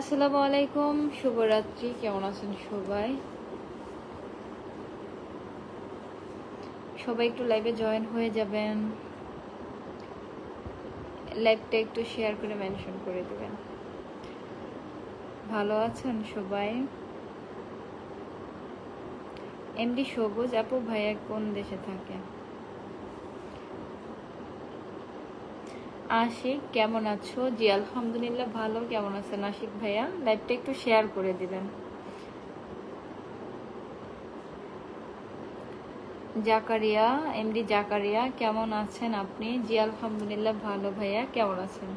আসসালামু আলাইকুম, শুভরাত্রি। কেমন আছেন সবাই? সবাই একটু লাইভে জয়েন হয়ে যাবেন। লাইভটা একটু শেয়ার করে মেনশন করে দিবেন। ভালো আছেন সবাই? এমডি সবুজ আপু ভাইয়া কোন দেশে থাকে? আশিক কেমন আছো? জি আলহামদুলিল্লাহ ভালো। কেমন আছেন আশিক ভাইয়া? লাইভটা একটু শেয়ার করে দিবেন। জাকারিয়া, এমডি জাকারিয়া কেমন আছেন আপনি? জি আলহামদুলিল্লাহ ভালো ভাইয়া। কেমন আছেন?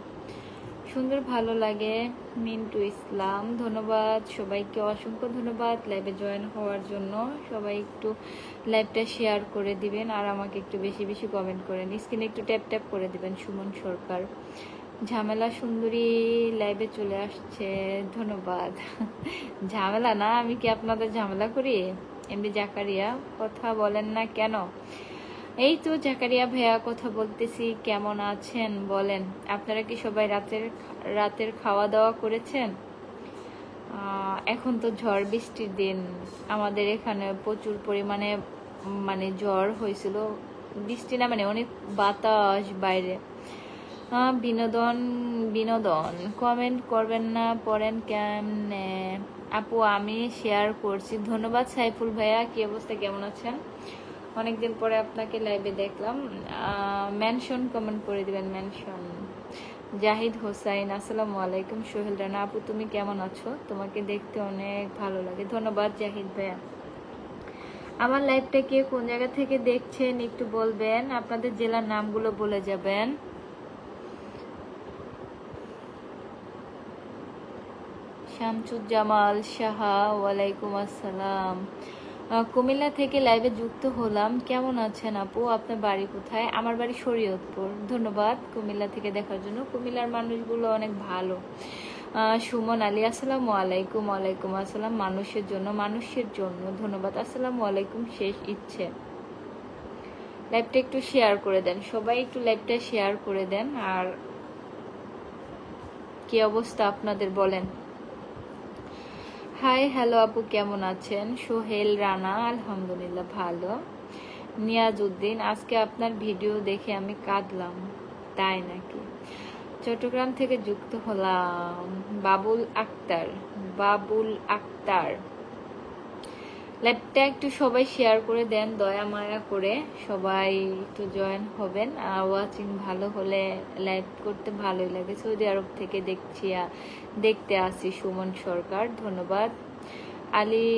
সুন্দর, ভালো লাগে। মিন্টু ইসলাম ধন্যবাদ। সবাইকে অসংখ্য ধন্যবাদ লাইভে জয়েন হওয়ার জন্য। সবাই একটু লাইভটা শেয়ার করে দিবেন আর আমাকে একটু বেশি বেশি কমেন্ট করেন। স্ক্রিনে একটু ট্যাপ ট্যাপ করে দিবেন। সুমন সরকার ঝামেলা সুন্দরী লাইভে চলে আসছে, ধন্যবাদ। ঝামেলা না, আমি কি আপনাদের ঝামেলা করি? এমনি জাকারিয়া কথা বলেন না কেন? এই তো জাকারিয়া ভাইয়া কথা বলতেছি। কেমন আছেন বলেন? আপনারা কি সবাই রাতের খাওয়া দাওয়া করেছেন? এখন তো ঝড় বৃষ্টির দিন, আমাদের এখানে প্রচুর পরিমাণে মানে ঝড় হয়েছিল। বৃষ্টি না, মানে অনেক বাতাস বাইরে। বিনোদন বিনোদন কমেন্ট করবেন না, পড়েন কেমনে? আপু আমি শেয়ার করছি, ধন্যবাদ। সাইফুল ভাইয়া কি অবস্থা, কেমন আছেন? অনেকদিন পরে আপনাকে লাইভে দেখলাম। মেনশন কমেন্ট করে দিবেন, মেনশন। জাহিদ হোসাইন আসসালামু আলাইকুম। সোহেল রানা আপু তুমি কেমন আছো? তোমাকে দেখতে অনেক ভালো লাগে, ধন্যবাদ জাহিদ ভাইয়া। আমার লাইভটা কে কোন জায়গা থেকে দেখছেন একটু বলবেন, আপনাদের জেলার নামগুলো বলে যাবেন। শামসুজ্জামাল সাহা ওয়ালাইকুম আসসালাম। কুমিল্লা থেকে লাইভে যুক্ত হলাম। কেমন আছেন আপু? আপনার বাড়ি কোথায়? আমার বাড়ি শরীয়তপুর। ধন্যবাদ কুমিল্লা থেকে দেখার জন্য। কুমিল্লার মানুষগুলো অনেক ভালো। সুমন আলী আসসালামু আলাইকুম। ওয়ালাইকুম আসসালাম। মানুষের জন্য ধন্যবাদ। আসসালামু আলাইকুম। শেষ ইচ্ছে লাইভটা একটু শেয়ার করে দেন, সবাই একটু লাইভটা শেয়ার করে দেন। আর কি অবস্থা আপনাদের বলেন। হাই হ্যালো আপু কেমন আছেন? সোহেল রানা আলহামদুলিল্লাহ ভালো। নিয়াজউদ্দিন আজকে আপনার ভিডিও দেখে আমি কাঁদলাম। তাই নাকি? চট্টগ্রাম থেকে যুক্ত হলাম। বাবুল আক্তার লাইভটা একটু সবাই শেয়ার করে দেন দয়া মায়া করে। সবাই একটু জয়েন হবেন। ওয়াচিং ভালো হলে লাইভ করতে ভালোই লাগে। সৌদি আরব থেকে দেখতে আসি। সুমন সরকার ধন্যবাদ। আলী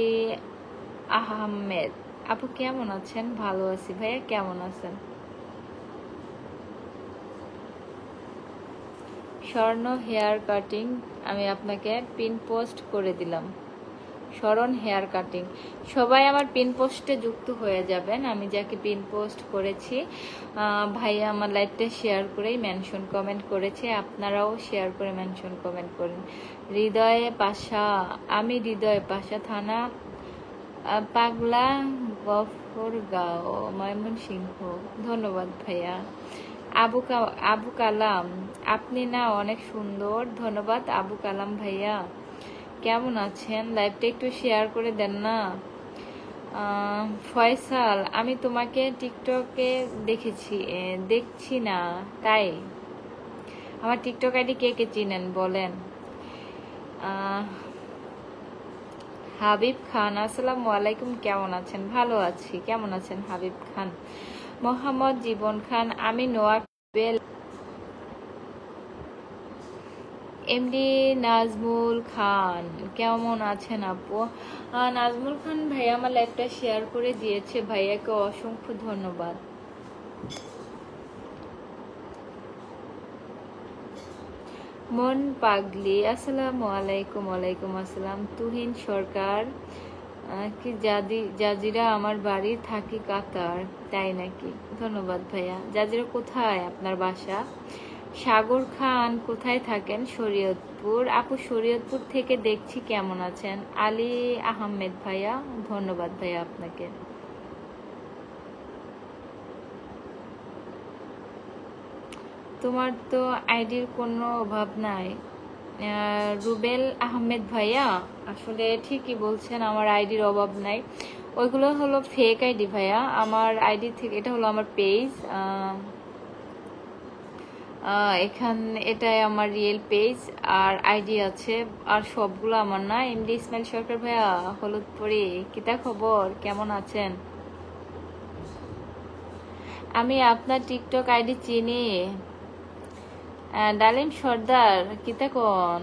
আহমেদ আপু কেমন আছেন? ভালো আছি ভাইয়া, কেমন আছেন? স্বর্ণ হেয়ার কাটিং আমি আপনাকে পিন পোস্ট করে দিলাম। শরণ হেয়ার কাটিং সবাই আমার পিন পোস্টে যুক্ত হয়ে যাবেন। আমি যাকে পিন পোস্ট করেছি ভাইয়া আমার লাইভটা শেয়ার করেই মেনশন কমেন্ট করেছে। আপনারাও শেয়ার করে মেনশন কমেন্ট করেন। আমি হৃদয় পাশা থানা পাগলা গফরগাঁও ময়মনসিংহ। ধন্যবাদ ভাইয়া। আবু কালাম আপনি না অনেক সুন্দর। ধন্যবাদ আবু কালাম ভাইয়া। কেমন আছেন? লাইভটা একটু শেয়ার করে দেন না। ফয়সাল আমি তোমাকে টিকটকে দেখছি না তাই। আমার টিকটক আইডি কে কে চিনেন বলেন। হাবিব খান আসসালামু আলাইকুম। কেমন আছেন? ভালো আছি। কেমন আছেন হাবিব খান? মোহাম্মদ জীবন খান আমি নোয়াখালী। এমডি নাজমুল খান কেমন আছেন আপু? নাজমুল খান ভাইয়া আমার লাইভটা শেয়ার করে দিয়েছে, ভাইয়াকে অসংখ্য ধন্যবাদ। মন পাগলি আসসালামু আলাইকুম। ওয়ালাইকুম আসসালাম। তুহিন সরকার কি জাজিরা আমার বাড়ি, থাকি কাতার। তাই নাকি? ধন্যবাদ ভাইয়া। জাজিরা কোথায় আপনার বাসা? সাগর খান কোথায় থাকেন? শরীয়তপুর। আপু শরীয়তপুর থেকে দেখছি, কেমন আছেন? আলী আহমেদ ভাইয়া ধন্যবাদ ভাইয়া আপনাকে। তোমার তো আইডির কোনো অভাব নাই। রুবেল আহমেদ ভাইয়া, আসলে ঠিকই বলছেন, আমার আইডির অভাব নাই। ওইগুলো হলো ফেক আইডি ভাইয়া, আমার আইডি থেকে এটা হলো আমার পেজ। এটাই আমার রিয়েল পেজ, আর আইডি আছে, আর সবগুলো আমার না। এমডি ইসমাইল সরকার ভাইয়া, হলুদপুরি, কিতা খবর, কেমন আছেন? আমি আপনার টিকটক আইডি চিনি। ডালিম সর্দার, কিতা কোন?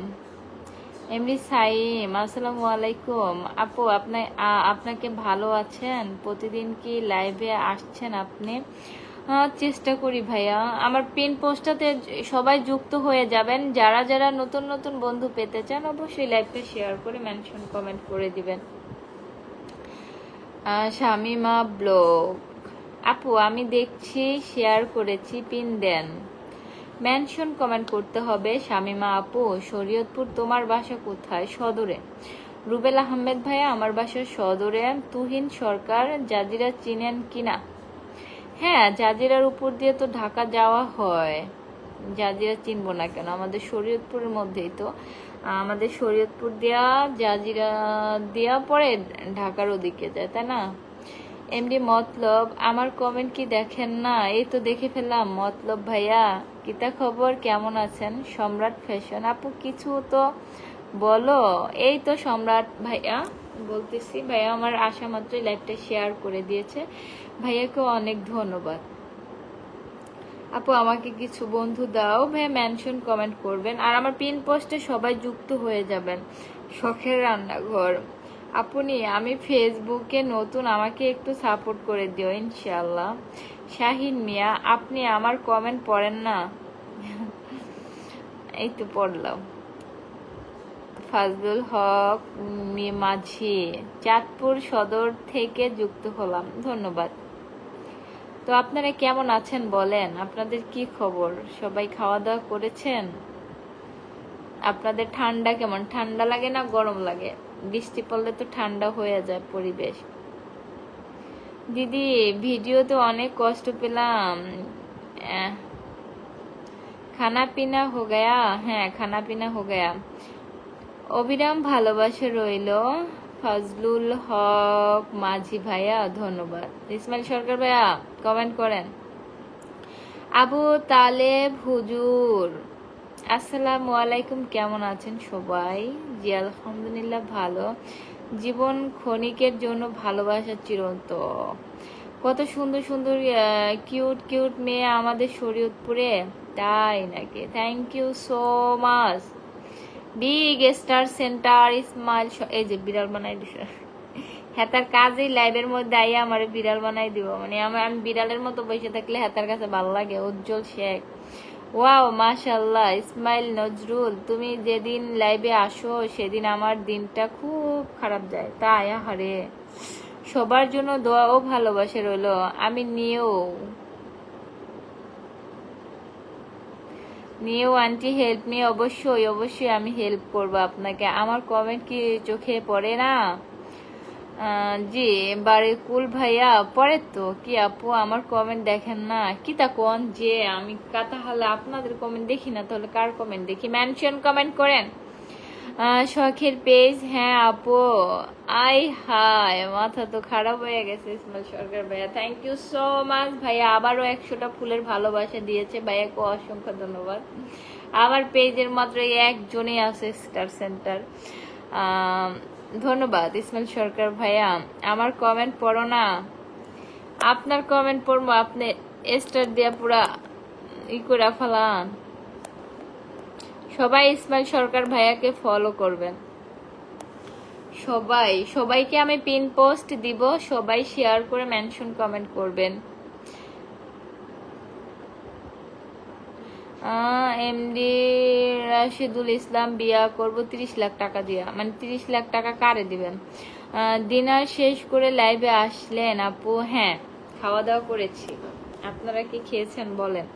এমডি সাইম, আসসালামু আলাইকুম। আপু আপনাকে ভালো আছেন? প্রতিদিন কি লাইভে আসছেন আপনি? চেষ্টা করি ভাইয়া। আমার পিন পোস্টটাতে সবাই যুক্ত হয়ে যাবেন। যারা যারা নতুন নতুন বন্ধু পেতে চান অবশ্যই লাইভটা শেয়ার করে মেনশন কমেন্ট করে দিবেন। শামিমা ব্লগ, আপু আমি দেখছি শেয়ার করেছি, পিন দেন। মেনশন কমেন্ট করতে হবে। শামিমা আপু, শরীয়তপুর, তোমার বাসা কোথায়? সদরে। রুবেল আহমেদ ভাইয়া, আমার বাসা সদরে। তুহিন সরকার, জাজিরা চিনেন কিনা? হ্যাঁ, জাজিরার উপর দিয়ে তো ঢাকা যাওয়া হয়, জাজিরা চিনবো না কেন? আমাদের শরীয়তপুরের মধ্যেই তো। আমাদের শরীয়তপুর দিয়া জাজিরা দিয়া পরে ঢাকার ওদিকে যায়, তাই না? এমডি মতলব, আমার কমেন্ট কি দেখেন না? এই তো দেখে ফেললাম। মতলব ভাইয়া, কিতা খবর, কেমন আছেন? সম্রাট ফ্যাশন আপু, কিছু তো বলো। এই তো সম্রাট ভাইয়া বলতেছি। ভাইয়া আমার আসা মাত্রই লাইভটা শেয়ার করে দিয়েছে, ভাইয়াকে অনেক ধন্যবাদ। আপু আমাকে কিছু বন্ধু দাও। ভাইয়া মেনশন কমেন্ট করবেন, আর আমার পিন পোস্টে সবাই যুক্ত হয়ে যাবেন। শখের রান্নাঘর, আপনি, আমি ফেসবুকে নতুন, আমাকে একটু সাপোর্ট করে দিও ইনশাআল্লাহ। শাহিন মিয়া, আপনি আমার কমেন্ট পড়েন না? এই তো পড়লাম। ফাজলুল হক মাঝি, চাঁদপুর সদর থেকে যুক্ত হলাম, ধন্যবাদ। তো আপনারা কেমন আছেন বলেন, আপনাদের কি খবর? সবাই খাওয়া দাওয়া করেছেন? আপনাদের ঠান্ডা কেমন? ঠান্ডা লাগে না গরম লাগে? বৃষ্টি পড়লে তো ঠান্ডা হয়ে যায় পরিবেশ। দিদি ভিডিওতে অনেক কষ্ট পেলাম। খানা পিনা হো গয়া? হ্যাঁ, খানা পিনা হো গয়া। অবিরাম ভালোবাসা রইল। ফজলুল হক মাঝি ভাইয়া, ধন্যবাদ। ইসমাইল সরকার ভাইয়া কমেন্ট করেন। আবু তালেব হুজুর, আসসালামু আলাইকুম, কেমন আছেন সবাই? জি আলহামদুলিল্লাহ ভালো। জীবন ক্ষণিকের জন্য, ভালোবাসা চিরন্তন। কত সুন্দর সুন্দর কিউট কিউট মেয়ে আমাদের শরীয়তপুরে, তাই নাকি? Thank you so much. Big star centre Ismail, এই যে বিড়াল বানাই দিছে। হেতার কাজেই লাইভের মধ্যে আইয়া আমার বিড়াল বানাই দিব, মানে আমি বিড়ালের মতো বসে থাকলে হেতার কাছে ভালো লাগে। উজ্জ্বল শেখ, ওয়াও মাশাল্লাহ। ইসমাইল নজরুল, তুমি যেদিন লাইভে আসো সেদিন আমার দিনটা খুব খারাপ যায়, তাই আহারে। সবার জন্য দোয়া ও ভালোবাসা রইল। আমি নিউ আন্টি হেল্প মি, অবশ্যই অবশ্যই আমি হেল্প করবো আপনাকে। আমার কমেন্ট কি চোখে পড়ে না? জি বারিকুল ভাইয়া, পরে তো কি আপু আমার কমেন্ট দেখেন না? কি তা কোন যে আমি কাতা হলে আপনাদের কমেন্ট দেখি না, তাহলে কার কমেন্ট দেখি? মেনশন কমেন্ট করেন। শখের পেজ, হ্যাঁ আপু। আই হাই, মাথা তো খারাপ হয়ে গেছে। ইসমাইল সরকার ভাইয়া, থ্যাংক ইউ সো মাচ ভাইয়া, আবারও 100টা ফুলের ভালোবাসা দিয়েছে, ভাইয়াকে অসংখ্য ধন্যবাদ। আমার পেজের মাত্র একজনই আছে, স্টার সেন্টার। ধন্যবাদ ইসমাইল সরকার ভাইয়া। আমার কমেন্ট পড়ো না? আপনার কমেন্ট পড়বো? আপনি স্টার দিয়া পুরা করে ফেলান। সবাই ইসমাইল সরকার ভাইয়াকে ফলো করবেন। সবাইকে আমি পিন পোস্ট দিব, সবাই শেয়ার করে মেনশন কমেন্ট করবেন। এমডি রাশিদুল ইসলাম, বিয়া করব 30 লাখ টাকা দিয়া, মানে 30 লাখ টাকা কারে দিবেন? ডিনার শেষ করে লাইভে আসলেন আপু? হ্যাঁ, খাওয়া দাওয়া করেছি, আপনারা কি খেয়েছেন বলেন?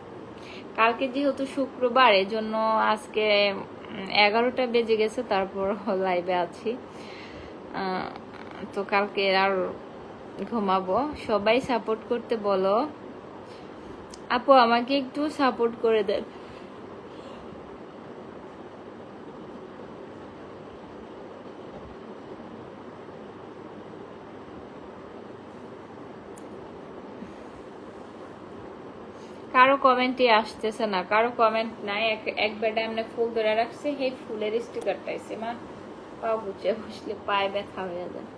কালকে যেহেতু শুক্রবার, এজন্য আজকে 11টা বেজে গেছে, তারপর লাইভে আছি। তো কালকে আর ঘুমাবো। সবাই সাপোর্ট করতে বলো। আপু আমাকে একটু সাপোর্ট করে দেন। কারো কমেন্টই আসতেছে না, কারো কমেন্ট নাই। এক বেটা এমনি ফুল ধরে রাখছে, সেই ফুলের স্টিকারটা আছে মা, পাও গুছিয়ে বসলে পায়ে ব্যথা হয়ে যায়।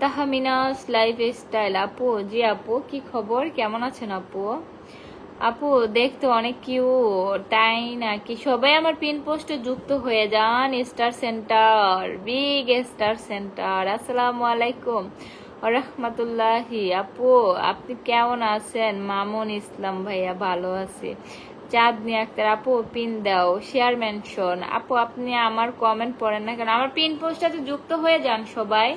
তাহমিনাস লাইফ স্টাইল আপু, জি আপু, কি খবর, কেমন আছেন আপু? আপু দেখতে অনেক কিউট তাই নাকি? সবাই আমার পিন পোস্টে যুক্ত হয়ে যান। Star centre, big star centre, আসসালামু আলাইকুম রহমতুল্লাহি। আপু আপনি কেমন আছেন? মামুন ইসলাম ভাইয়া, ভালো আছি। চাঁদনি আক্তার আপু, পিন দাও, শেয়ার মেনশন। আপু আপনি আমার কমেন্ট পড়েন না কেন? আমার পিন পোস্টটাতে যুক্ত হয়ে যান সবাই।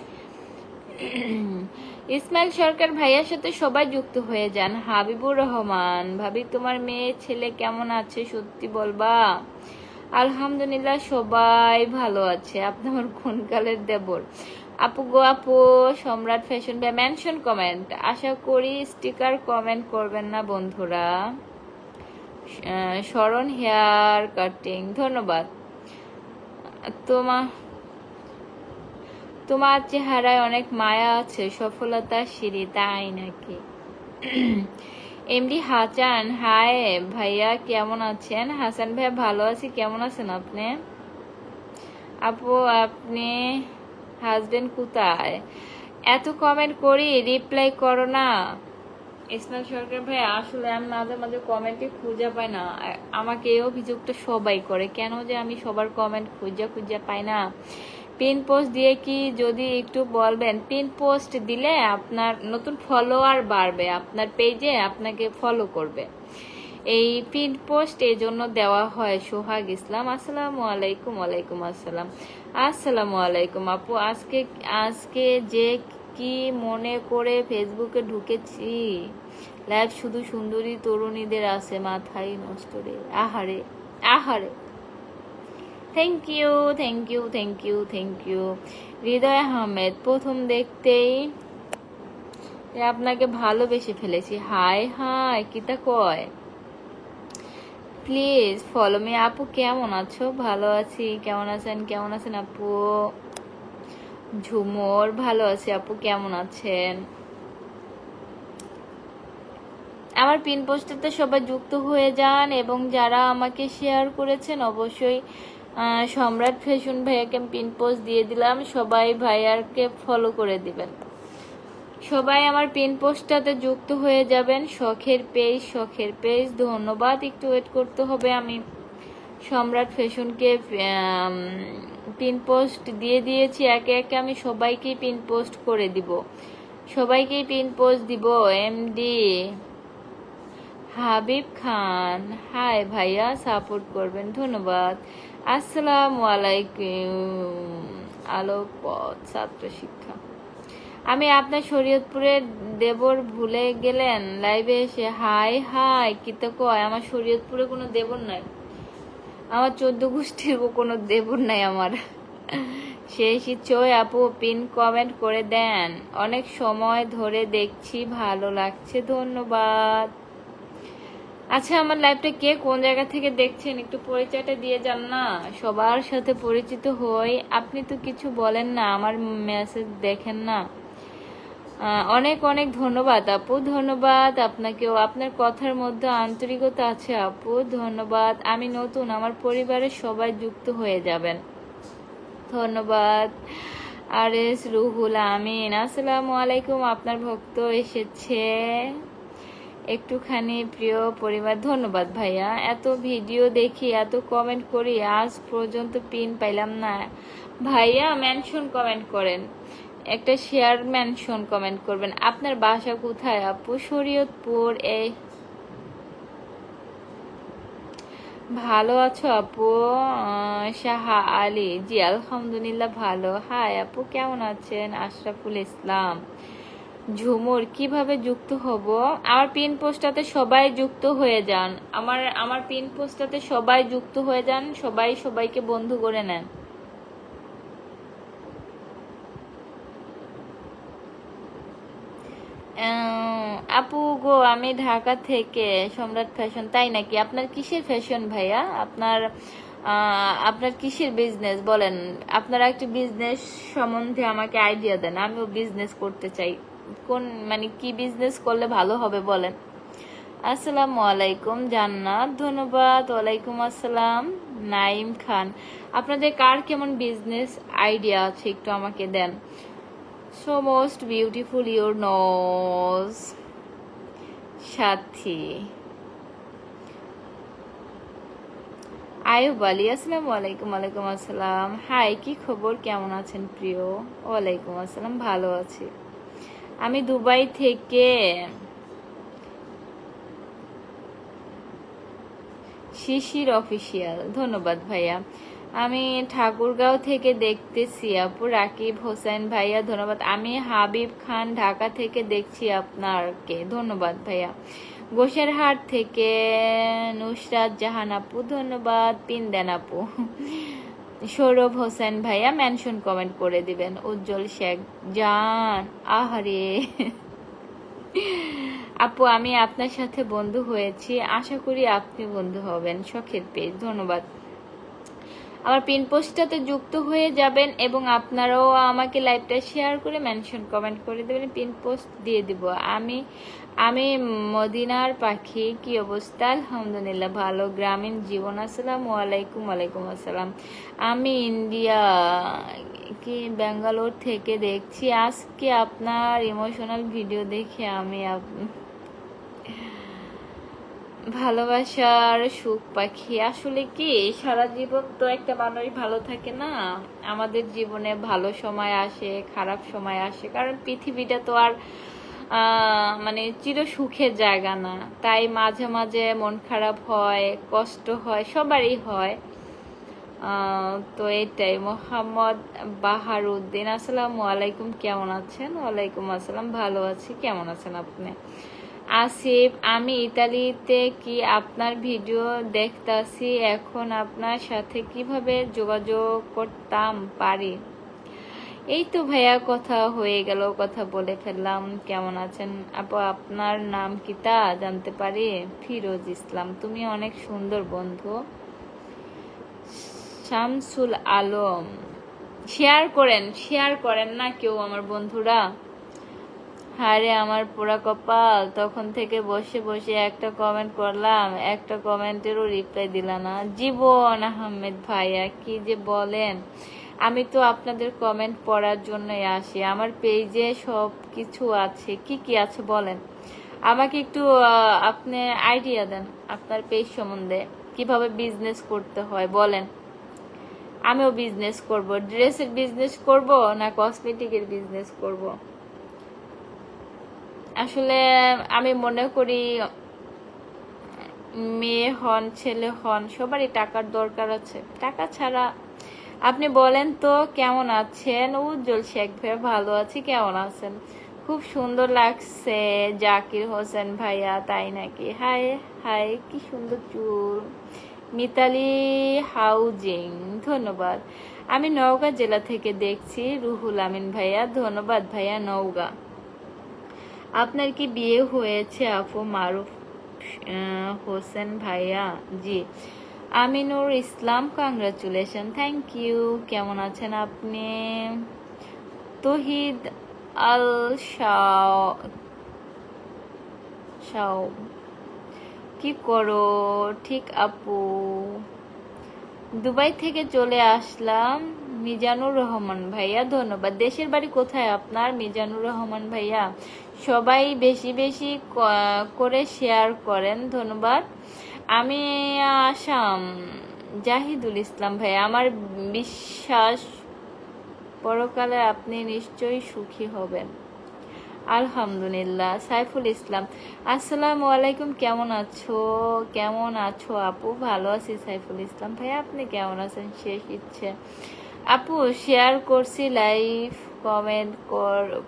ইসমাইল সরকার ভাইয়ার সাথে সবাই যুক্ত হয়ে যান। হাবিবুর রহমান ভাবি, তোমার মেয়ে ছেলে কেমন আছে সত্যি বলবা? আলহামদুলিল্লাহ সবাই ভালো আছে। আপনি আমার কোন কালের দেবর? আপু গো আপু, সম্রাট ফ্যাশন ভাই মেনশন কমেন্ট, আশা করি স্টিকার কমেন্ট করবেন না বন্ধুরা। শরণ হেয়ার কাটিং, ধন্যবাদ। তোমার চেহারায় অনেক মায়া আছে, সফলতার সিঁড়ি, তাই নাকি? এমডি হাসান, হাই ভাইয়া কেমন আছেন? হাসান ভাইয়া ভালো আছি, কেমন আছেন আপনি? আপু আপনি হাজবেন্ড কোথায়? এত কমেন্ট করি, রিপ্লাই করো না। ইসমাইল সরকার ভাই, আসলে আমি মাঝে মাঝে কমেন্টে খুঁজে পাই না। আমাকে এই অভিযোগটা সবাই করে, কেন যে আমি সবার কমেন্ট খুঁজে পাই না। পিন পোস্ট দিয়ে কি যদি একটু বলবেন? পিন পোস্ট দিলে আপনার নতুন ফলোয়ার বাড়বে, আপনার পেজে আপনাকে ফলো করবে। এই পিন পোস্ট এই জন্য দেওয়া হয়। সোহাগ ইসলাম, আসসালামু আলাইকুম। ওয়ালাইকুম আসসালাম। আসসালামু আলাইকুম আপু, আজকে যে কি মনে করে ফেসবুকে ঢুকেছি, লাইভ শুধু সুন্দরী তরুণীদের আছে, মাথায় নষ্ট রে। আহারে আহারে, thank you thank you thank you thank you. Hridoy Ahmed, প্রথম দেখতেই আপনাকে ভালোবেসে ফেলেছি। হাই হাই, কিতা কয়? Please follow me. আপু কেমন আছো? ভালো আছি, কেমন আছেন আপু? ঝুমুর, ভালো আছি আপু, কেমন আছেন? আমার পিন পোস্টটাতে সবাই যুক্ত হয়ে যান, এবং যারা আমাকে শেয়ার করেছেন অবশ্যই সম্রাট ফ্যাশন ভাইয়াকে পিন পোস্ট দিয়ে দিলাম, সবাই ভাইয়ারকে ফলো করে দিবেন। সবাই আমার পিন পোস্টটাতে যুক্ত হয়ে যাবেন। শখের পেজ, ধন্যবাদ। একটু ওয়েট করতে হবে, আমি সম্রাট ফ্যাশনকে পিন পোস্ট দিয়ে দিয়েছি। একে একে আমি সবাইকেই পিন পোস্ট করে দিব, সবাইকেই পিন পোস্ট দিব। এমডি হাবিব খান, হাই ভাইয়া, সাপোর্ট করবেন, ধন্যবাদ। আসসালামু আলাইকুম। আলোকপথ ছাত্র শিক্ষা, আমি আপনার শরীয়তপুরের দেবর ভুলে গেলেন লাইভে এসে। হাই হাই, কি তো কয়? আমার শরীয়তপুরে কোনো দেবর নাই, আমার 14 গোষ্ঠীর কোনো দেবর নাই আমার। সেই চই আপু, পিন কমেন্ট করে দেন, অনেক সময় ধরে দেখছি, ভালো লাগছে, ধন্যবাদ। আচ্ছা, আমার লাইভটা কে কোন জায়গা থেকে দেখছেন একটু পরিচয়টা দিয়ে যান না, সবার সাথে পরিচিত হই। আপনি তো কিছু বলেন না, আমার মেসেজ দেখেন না। অনেক অনেক ধন্যবাদ আপু, ধন্যবাদ আপনাকেও। আপনার কথার মধ্যে আন্তরিকতা আছে আপু, ধন্যবাদ। আমি নতুন, আমার পরিবারের সবাই যুক্ত হয়ে যাবেন, ধন্যবাদ। আর এস রুহুল আমিন, আসসালামু আলাইকুম। আপনার ভক্ত এসেছে একটুখানি, প্রিয় পরিবার, ধন্যবাদ ভাইয়া। এত ভিডিও দেখি, এত কমেন্ট করি, আজ পর্যন্ত পিন পাইলাম না। ভাইয়া মেনশন কমেন্ট করেন, একটা শেয়ার মেনশন কমেন্ট করবেন। আপনার বাসা কোথায় আপু? শরীয়তপুর। এই ভালো আছো আপু? শাহা আলী, জি আলহামদুলিল্লাহ ভালো। হাই আপু, কেমন আছেন? আশরাফুল ইসলাম। ঝুমুর, কিভাবে যুক্ত হব? আমার পিন পোস্টটাতে সবাই যুক্ত হয়ে যান, আমার পিন পোস্টটাতে সবাই যুক্ত হয়ে যান, সবাই সবাইকে বন্ধু করে নেন। আপু গো, আমি ঢাকা থেকে, সম্রাট ফ্যাশন, তাই নাকি? আপনার কিসের ফ্যাশন ভাইয়া? আপনার আপনার কিসের বিজনেস বলেন, আপনারা একটু বিজনেস সম্বন্ধে আমাকে আইডিয়া দেন, আমিও বিজনেস করতে চাই। কোন মানে কি বিজনেস করলে ভালো হবে বলেন। আসসালামু আলাইকুম জান্নাত, ধন্যবাদ। ওয়ালাইকুম আসসালাম নাইম খান। আপনাদের কার কেমন বিজনেস আইডিয়া আছে একটু আমাকে দেন। So most beautiful your nose Sathi Ayub Ali, আসসালামু আলাইকুম। ওয়ালাইকুম আসসালাম। হাই, কি খবর, কেমন আছেন প্রিয়? ওয়ালাইকুম আসসালাম, ভালো আছি। আমি দুবাই থেকে শিশির অফিসিয়াল, ধন্যবাদ ভাইয়া। আমি ঠাকুরগাঁও থেকে দেখতেছি আপু। রাকিব হোসেন ভাইয়া, ধন্যবাদ। আমি হাবিব খান ঢাকা থেকে দেখছি আপনাকে, ধন্যবাদ ভাইয়া। গোসেরহাট থেকে নুসরাত জাহান আপু, ধন্যবাদ। পিন দেন আপু। সৌরভ হোসেন ভাইয়া, মেনশন কমেন্ট করে দিবেন। উজ্জ্বল শেখ জান, আহারে আপু আমি আপনার সাথে বন্ধু হয়েছি, আশা করি আপনি বন্ধু হবেন। শখের পেজ, ধন্যবাদ। আমার পিন পোস্টটাতে যুক্ত হয়ে যাবেন এবং আপনারাও আমাকে লাইভটা শেয়ার করে মেনশন কমেন্ট করে দেবেন, পিন পোস্ট দিয়ে দিব। আমি আমি মদিনার পাখি, কি অবস্থা? আলহামদুলিল্লাহ ভালো। গ্রামীণ জীবন, আসসালামু আলাইকুম। ওয়ালাইকুম আসসালাম। আমি ইন্ডিয়া কি ব্যাঙ্গালোর থেকে দেখছি। আজকে আপনার ইমোশনাল ভিডিও দেখে আমি ভালোবাসার সুখ পাখি। আসলে কি সারা জীবন তো একটা মানুষ ভালো থাকে না, আমাদের জীবনে ভালো সময় আসে, খারাপ সময় আসে, কারণ পৃথিবীটা তো আর মানে চির সুখের জায়গা না। তাই মাঝে মাঝে মন খারাপ হয়, কষ্ট হয়, সবারই হয়। তো এটাই। মোহাম্মদ বাহারুদ্দিন, আসসালামু আলাইকুম, কেমন আছেন? ওয়ালাইকুম আসসালাম, ভালো আছি। কেমন আছেন আপনি? আসিফ, আমি ইতালিতে কি আপনার ভিডিও দেখতাছি, এখন আপনার সাথে কিভাবে যোগাযোগ করতাম পারি? এই তো ভাইয়া, কথা হয়ে গেল, কথা বলে ফেললাম। কেমন আছেন আপু? আপনার নাম কি তা জানতে পারি? ফিরোজ ইসলাম, তুমি অনেক সুন্দর বন্ধু। শামসুল আলম, শেয়ার করেন না কেউ আমার বন্ধুরা। হারে আমার পোড়া কপাল, তখন থেকে বসে বসে একটা কমেন্ট করলাম, একটা কমেন্টেরও রিপ্লাই দিলা না। জীবন আহমেদ ভাইয়া, কি যে বলেন, আমি তো আপনাদের কমেন্ট পড়ার জন্যই আসি। আমার পেজে সব কিছু আছে। কি কি আছে বলেন আমাকে একটু, আপনি আইডিয়া দেন আপনার পেজ সম্বন্ধে, কিভাবে বিজনেস করতে হয় বলেন। আমিও বিজনেস করব, ড্রেসের বিজনেস করব না কসমেটিকের বিজনেস করব। আসলে আমি মনে করি মেয়ে হন ছেলে হন সবারই টাকার দরকার আছে, টাকা ছাড়া। আপনি বলেন তো কেমন আছেন? উজ্জ্বল শেখ ভাইয়া, ভালো আছি। কেমন আছেন? খুব সুন্দর লাগছে জাকির হোসেন ভাইয়া, তাই নাকি? হাই হাই, কি সুন্দর চুল। মিতালি হাউজিং, ধন্যবাদ। আমি নওগাঁ জেলা থেকে দেখছি। রুহুল আমিন ভাইয়া, ধন্যবাদ ভাইয়া। নওগাঁ, আপনার কি বিয়ে হয়েছে আপু? মারুফ হোসেন ভাইয়া, জি। Aminur Islam, congratulation, thank you. কেমন আছেন আপনি? তহিদ আল শাও, কি করো? ঠিক আপু, দুবাই থেকে চলে আসলাম। মিজানুর রহমান ভাইয়া, ধন্যবাদ। দেশের বাড়ি কোথায় আপনার মিজানুর রহমান ভাইয়া? সবাই বেশি বেশি করে শেয়ার করেন, ধন্যবাদ। আমি আসাম। জাহিদুল ইসলাম ভাইয়া, আমার বিশ্বাস পরকালে আপনি নিশ্চয়ই সুখী হবেন। আলহামদুলিল্লাহ। সাইফুল ইসলাম, আসসালামু আলাইকুম, কেমন আছো আপু? ভালো আছি সাইফুল ইসলাম ভাইয়া, আপনি কেমন আছেন? শেষ ইচ্ছে আপু, শেয়ার করছি, লাইভ কমেন্ট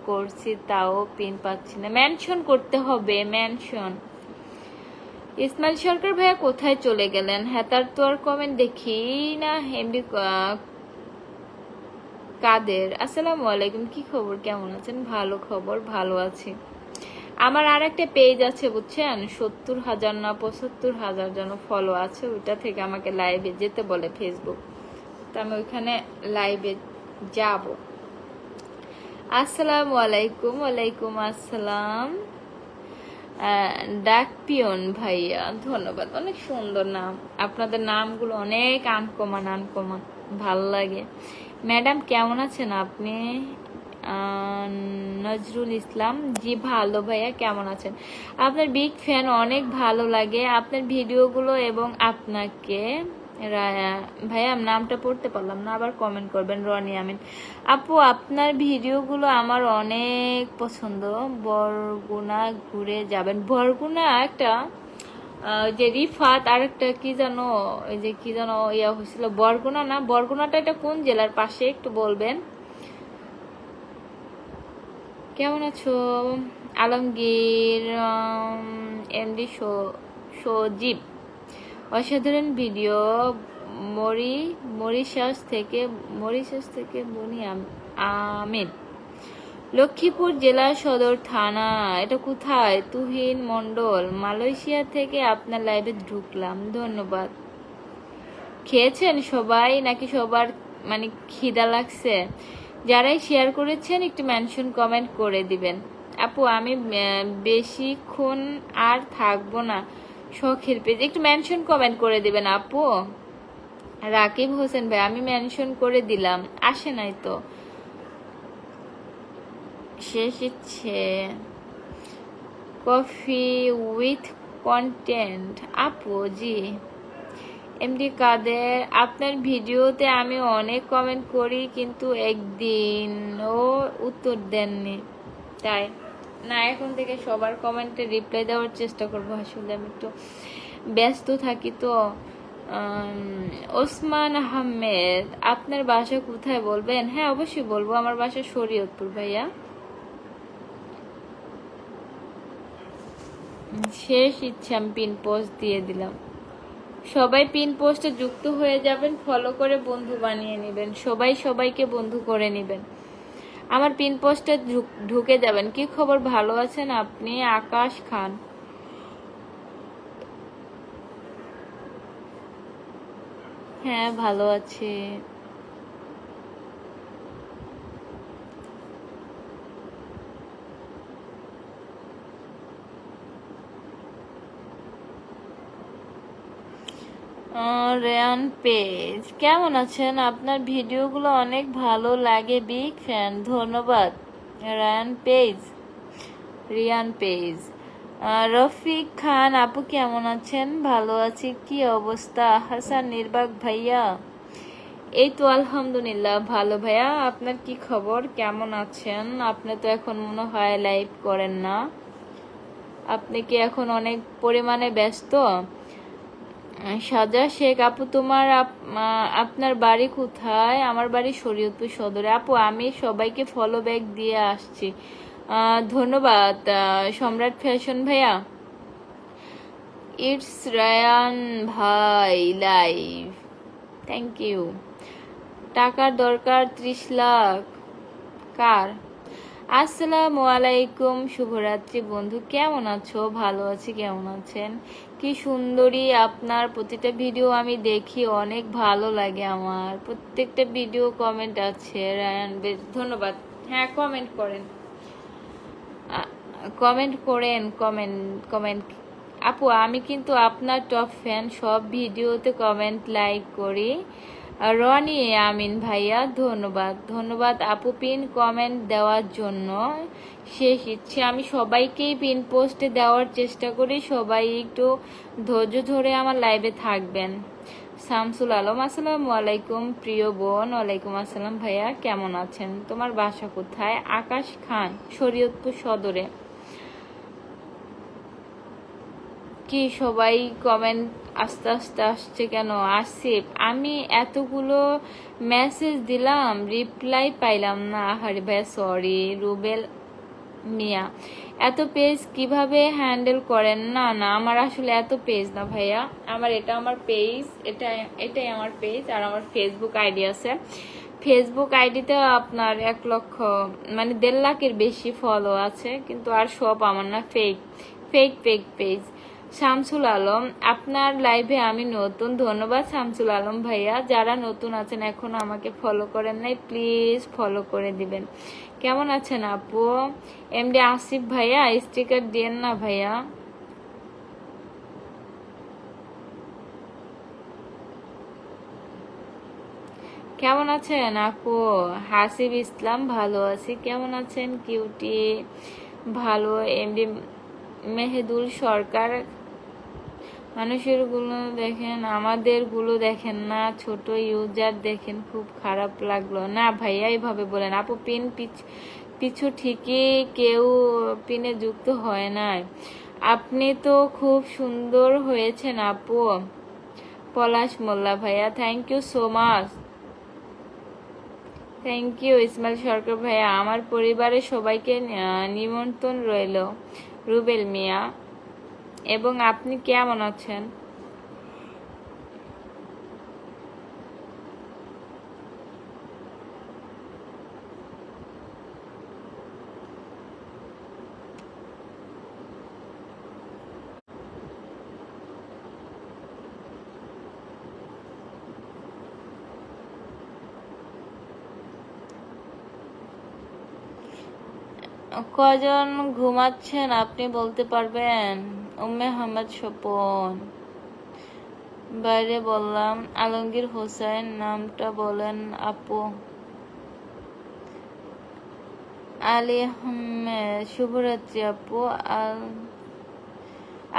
করছি, তাও পিন পাচ্ছি না। মেনশন করতে হবে, মেনশন। ইসমাইল সরকার ভাইয়া কোথায় চলে গেলেন? হ্যাঁ, তার তো আর কমেন্ট দেখি না। এমবি কাদের, আসসালামু আলাইকুম, কি খবর, কেমন আছেন? ভালো খবর, ভালো আছি। আমার আর একটা পেজ আছে বুঝছেন, 70,000 না 75,000 জন ফলো আছে, ওইটা থেকে আমাকে লাইভে যেতে বলে ফেসবুক, তো আমি ওইখানে লাইভে যাব। আসসালামু আলাইকুম। ওয়ালাইকুম আসসালাম। ডাক পিয়ন ভাইয়া, ধন্যবাদ, অনেক সুন্দর নাম, আপনাদের নামগুলো অনেক আনকমন আনকমন, ভাল লাগে। ম্যাডাম কেমন আছেন আপনি? নজরুল ইসলাম, জি ভালো ভাইয়া, কেমন আছেন? আপনার বিগ ফ্যান, অনেক ভালো লাগে আপনার ভিডিওগুলো এবং আপনাকে। ভাইয়া নামটা পড়তে পারলাম না, আবার কমেন্ট করবেন। রনি আমিন আপু, আপনার ভিডিওগুলো আমার অনেক পছন্দ। বরগুনা ঘুরে যাবেন। বরগুনা একটা যে রিফাত, আর একটা কি জানো, ওই যে কি জানো ইয়া হয়েছিল, বরগুনা না, বরগুনাটা এটা কোন জেলার পাশে একটু বলবেন? কেমন আছো? আলমগীর এমডি সজীব, অসাধারণ ভিডিও। মরিশাস থেকে বনি আমিন, লক্ষ্মীপুর জেলা সদর থানা। এটা কোথায়? তুহিন মন্ডল, মালয়েশিয়া থেকে আপনার লাইভে ঢুকলাম, ধন্যবাদ। খেয়েছেন সবাই নাকি সবার মানে খিদা লাগছে? যারাই শেয়ার করেছেন একটু মেনশন কমেন্ট করে দিবেন। আপু আমি বেশিক্ষণ আর থাকবো না, শখের পেজ, একটু মেনশন কমেন্ট করে দিবেন আপু। রাকিব হোসেন ভাই, আমি মেনশন করে দিলাম, আসে নাই তো। শেষ ইচ্ছে কফি উইথ কন্টেন্ট, আপু জি। এমডি কাদের, আপনার ভিডিওতে আমি অনেক কমেন্ট করি কিন্তু একদিনও উত্তর দেননি, তাই না? এখন থেকে সবার কমেন্টে রিপ্লাই দেওয়ার চেষ্টা করবো, আসলে আমি একটু ব্যস্ত থাকি তো। ওসমান আহমেদ, আপনার বাসা কোথায় বলবেন? হ্যাঁ অবশ্যই বলবো, আমার বাসা শরীয়তপুর ভাইয়া। শেষ ইচ্ছে আমি পিন পোস্ট দিয়ে দিলাম, সবাই পিন পোস্টে যুক্ত হয়ে যাবেন, ফলো করে বন্ধু বানিয়ে নেবেন, সবাই সবাইকে বন্ধু করে নেবেন, আমার পিন পোস্টে ঢুকে যাবেন। কি খবর, ভালো আছেন আপনি? আকাশ খান, হ্যাঁ ভালো আছি। রেয়ান পেজ, কেমন আছেন? আপনার ভিডিওগুলো অনেক ভালো লাগে, বিগ ফ্যান, ধন্যবাদ। রিয়ান পেজ। রফিক খান আপু কেমন আছেন? ভালো আছি, কি অবস্থা? হাসান নির্বাক ভাইয়া, এই তো আলহামদুলিল্লাহ ভালো ভাইয়া, আপনার কি খবর, কেমন আছেন? আপনি তো এখন মনে হয় লাইভ করেন না, আপনি কি এখন অনেক পরিমাণে ব্যস্ত? সাজা শেখ আপু, আপনার বাড়ি কোথায়? আমার বাড়ি শরীয়তপুর সদরে। আপু আমি সবাইকে ফলো ব্যাক দিয়ে আসছি, ধন্যবাদ। সম্রাট ফ্যাশন ভাইয়া, ইটস রায়ান ভাই লাইভ, থ্যাংক ইউ। টাকার দরকার 30 লাখ, কার? আসসালামু আলাইকুম, শুভরাত্রি বন্ধু, কেমন আছো? ভালো আছি, কেমন আছেন? কি সুন্দরী, আপনার প্রতিটা ভিডিও আমি দেখি, অনেক ভালো লাগে আমার প্রত্যেকটা ভিডিও, কমেন্ট আছে। রায়ান বেশ, ধন্যবাদ। হ্যাঁ কমেন্ট করেন, কমেন্ট আপু, আমি কিন্তু আপনার টপ ফ্যান, সব ভিডিওতে কমেন্ট লাইক করি। রনি আমিন ভাইয়া, ধন্যবাদ আপু পিন কমেন্ট দেওয়ার জন্য। শেষ ইচ্ছে আমি সবাইকেই পিন পোস্টে দেওয়ার চেষ্টা করি, সবাই একটু ধৈর্য ধরে আমার লাইভে থাকবেন। শামসুল আলম, আসসালামু আলাইকুম প্রিয় বোন। ওয়ালাইকুম আসসালাম ভাইয়া, কেমন আছেন? তোমার বাসা কোথায়? আকাশ খান, শরীয়তপুর সদরে। কি সবাই কমেন্ট আস্তে আস্তে আসছে কেন? আসিফ, আমি এতগুলো মেসেজ দিলাম, রিপ্লাই পাইলাম না, আহারে ভাইয়া সরি। রুবেল মিয়া, এত পেজ কিভাবে হ্যান্ডেল করেন? না না, আমার আসলে এত পেজ না ভাইয়া, আমার পেজ, এটাই আমার পেজ, আর আমার ফেসবুক আইডি আছে। ফেসবুক আইডিতে আপনার 1 লক্ষ মানে 1.5 লাখের বেশি ফলো আছে, কিন্তু আর সব আমার না, fake fake fake page. Shamsul Alam, আপনার লাইভে আমি নতুন। ধন্যবাদ শামসুল আলম ভাইয়া। যারা নতুন আছেন এখনো আমাকে ফলো করেন নাই, প্লিজ ফলো করে দিবেন। কেমন আছেন আপু? এমডি আসিফ ভাইয়া, স্টিকার দিয়েন না ভাইয়া। কেমন আছেন আপু? হাসিব ইসলাম, ভালো আছি। কেমন আছেন কিউটি? ভালো। এমডি মেহেদুল সরকার, মানুষের গুলো দেখেন, আমাদের গুলো দেখেন না, ছোট ইউজার দেখেন, খুব খারাপ লাগলো। না ভাইয়া এইভাবে বলেন আপু। পিছু ঠিকই কেউ পিনে যুক্ত হয় না। আপনি তো খুব সুন্দর হয়েছেন আপু। পলাশ মোল্লা ভাইয়া, thank you so much. Thank you Ismail Sarkar ভাইয়া। আমার পরিবারের সবাইকে নিমন্ত্রণ রইল। রুবেল মিয়া, এবং আপনি কেমন আছেন? কজন ঘুমাচ্ছেন আপনি বলতে পারবেন? উম্মে আহমদ স্বপন, বাইরে বললাম। আলমগীর হোসেন, নামটা বলেন আপু। আলী আহমেদ, শুভরাত্রি আপু।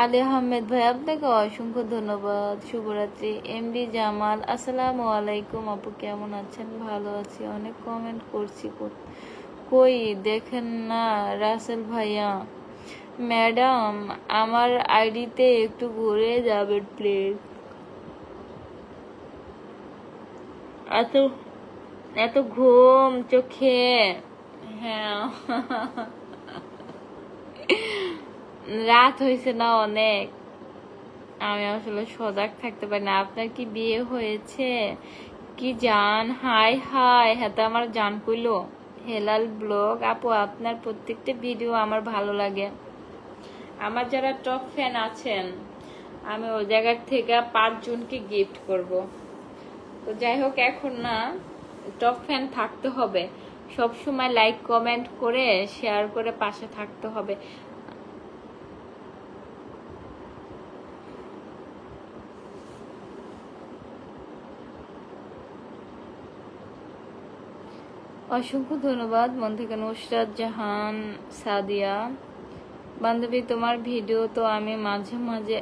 আলী আহমেদ ভাই, আপনাকে অসংখ্য ধন্যবাদ, শুভরাত্রি। এমডি জামাল, আসসালামু আলাইকুম আপু, কেমন আছেন? ভালো আছি, অনেক কমেন্ট করছি, কই দেখেন না। রাসেল ভাইয়া, ম্যাডাম আমার আইডিতে একটু ঘুরে যাবেন প্লিজ। এত এত ঘুম চোখে। হ্যাঁ রাত হয়েছে না অনেক, আমি আসলে সজাগ থাকতে পারি না। আপনার কি বিয়ে হয়েছে? কি জান, হাই হাই, হ্যাঁ তো আমার জান কইলো। হেলাল ব্লগ আপু, আপনার প্রত্যেকটা ভিডিও আমার ভালো লাগে। আমার যারা টপ ফ্যান আছেন, আমি ওই জায়গার থেকে 5 জনকে গিফট করব। তো যাই হোক, এখন না, টপ ফ্যান থাকতে হবে, সব সময় লাইক কমেন্ট করে শেয়ার করে পাশে থাকতে হবে। অসংখ্য ধন্যবাদ মন থেকে। নুসরাত জাহান সাদিয়া, বান্ধবী তোমার ভিডিও তো আমি মাঝে মাঝে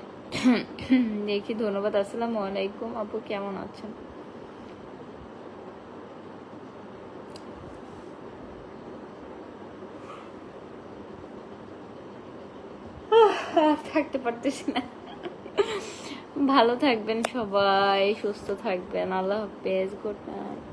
দেখি, ধন্যবাদ। আসসালামু আলাইকুম আপু, কেমন আছেন? থাকতে পারতেছি না। ভালো থাকবেন সবাই, সুস্থ থাকবেন। আল্লাহ হাফেজ, গুড নাইট।